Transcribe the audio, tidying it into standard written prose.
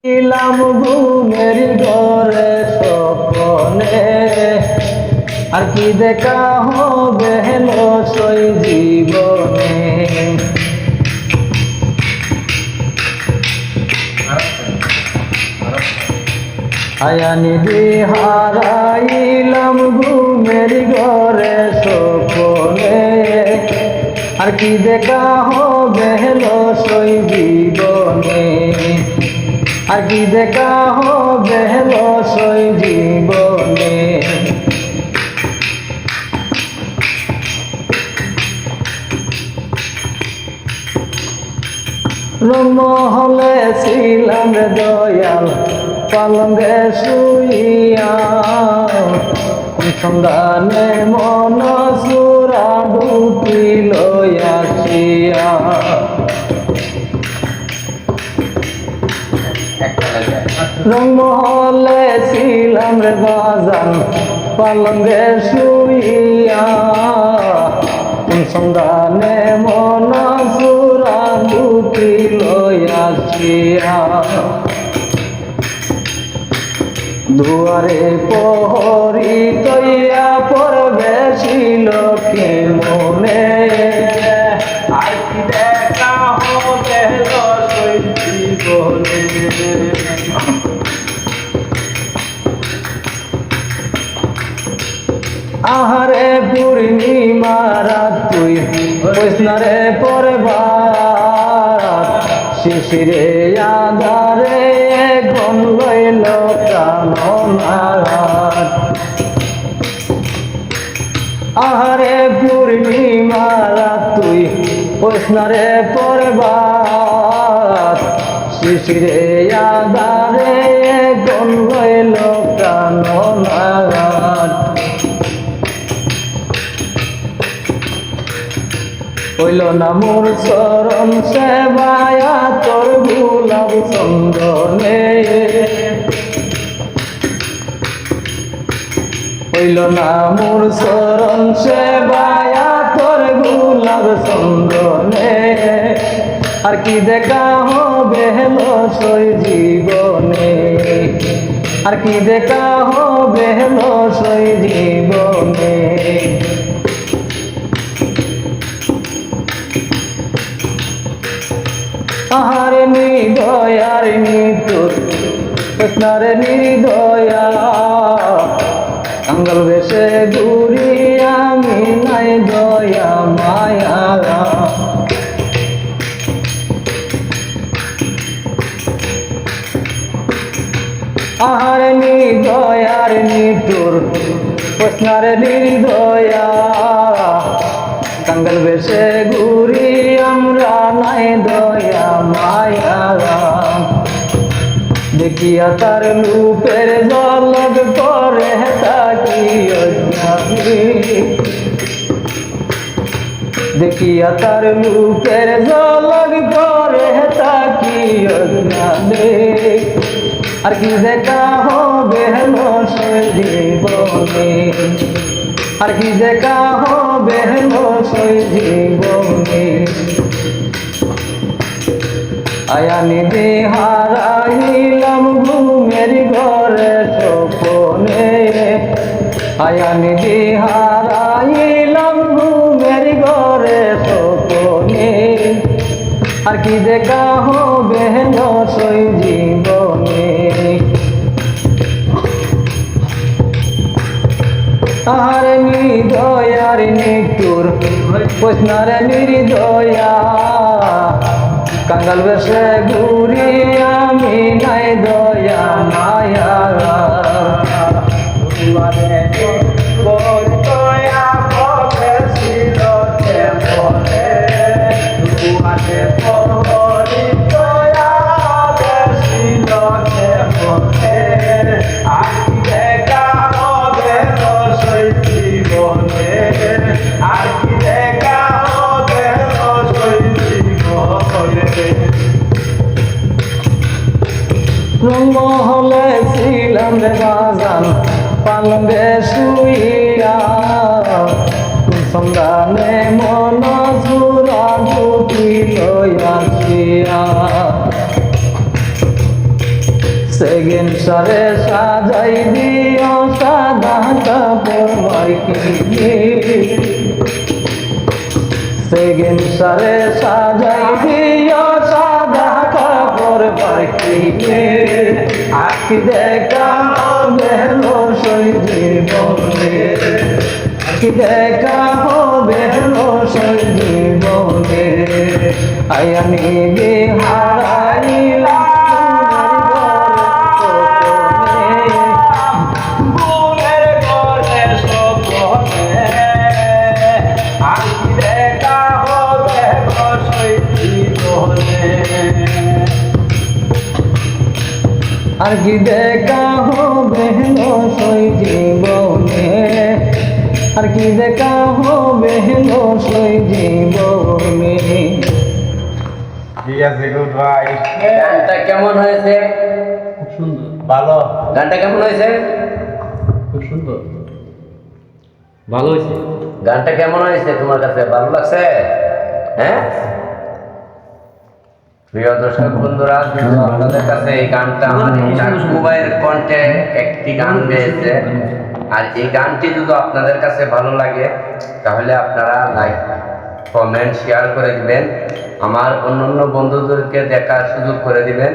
ছিলাম ঘুমের ঘরে স্বপ্নে, আর কি দেখা হবে সই জীবনে। আয়ানিধি হারাইলাম ঘুমের ঘরে স্বপ্নে, আর কি দেখা হবে সই জীবনে। আর কি দেখা হবে সই জীবনে। রমহলে ছিলাম রে দয়াল পালঙ্গে শুইয়া, সন্ধানে মন সুরা ডুকি লইয়াছিয়া। রমহলে ছিলাম রে বাজান পালঙ্গে শুইয়া, সন্ধানে মন সুরা ডুকি লইয়াছিয়া। দুয়ারে প্রহরী তৈয়া পরবেশিল কে মনে, আর কি দেখা হবে সই জীবনে। আহারে পূর্ণিমা রাত তুই বৈষ্ণরে পরবার, শিশিরে আধারে ঘন লইল কামনার। আহারে পূর্ণিমা রাত তুই বৈষ্ণরে পরবার, শিশিরে আধারে ঘন লইল কামনার। হইল না মোর চরণ সেবায়া তোর গুলাব চন্দনে, হইল না মোর চরণ সেবায়া তোর গুলাব চন্দনে। আর কি দেখা হবে সই জীবনে। আর কি দেখা হবে সই জীবনে। আহারে নিদয়ার নিতুর কৃষ্ণারে নিদয়া, কাঙ্গাল বেশে ঘুরি আমি নাই দয়া মায়া। আহারে নিদয়ার নিতুর কৃষ্ণারে নিদয়া, কাঙ্গাল বেশে ঘুরি আমরা নাই দয়া মায়া। দেখিয়া তার রূপের ঝলক করে তাকি অজ্ঞানী, দেখিয়া তার রূপের ঝলক করে তাকি অজ্ঞানী। আর কি দেখা হবে সই জীবনে। আর কি দেখা হবে সই জীবনে। আয়ানিধি হারাইলাম ঘুমের ঘরে স্বপ্নে, আয়ানিধি হারাইলাম ঘুমের ঘরে স্বপ্নে। আর কি দেখা হবে সই জীবনে। আহারে নিদয়ার নিতুর কৃষ্ণারে নির্দয়া, কাঙ্গাল বেশে ঘুরি আমি নাই দয়া মায়া। রমহলে ছিলাম রে বাজান পালঙ্গে শুইয়া, সন্ধানে মন সুরা ডুকি লইয়াছিয়া। সেকেন্ড সারে সাজাই দিও সাদা কাপড় মাইকিনে সেকেন্ড সারে সাজাই দিও সাদা কাপড় মাইকিনে আখি দেখা হবে রসই জীবনে আখি দেখা হবে রসই জীবনে আয়ানি হারাইলা আর কি দেখা হবে রসই জীবনে আর কি দেখা হবে রসই জীবনে। ঠিক আছে গুড ভাই। গানটা কেমন হয়েছে? খুব সুন্দর, ভালো। গানটা কেমন হয়েছে? খুব সুন্দর, ভালো হয়েছে। গানটা কেমন হয়েছে তোমার কাছে? ভালো লাগছে? হ্যাঁ প্রিয় দর্শক বন্ধুরা, কিন্তু আপনাদের কাছে এই গানটা আমার মোবাইল কণ্ঠে একটি গান গেয়েছে, আর এই গানটি যদি আপনাদের কাছে ভালো লাগে তাহলে আপনারা লাইক কমেন্ট শেয়ার করে দিবেন, আমার অন্যান্য বন্ধুদেরকে দেখার সুযোগ করে দিবেন।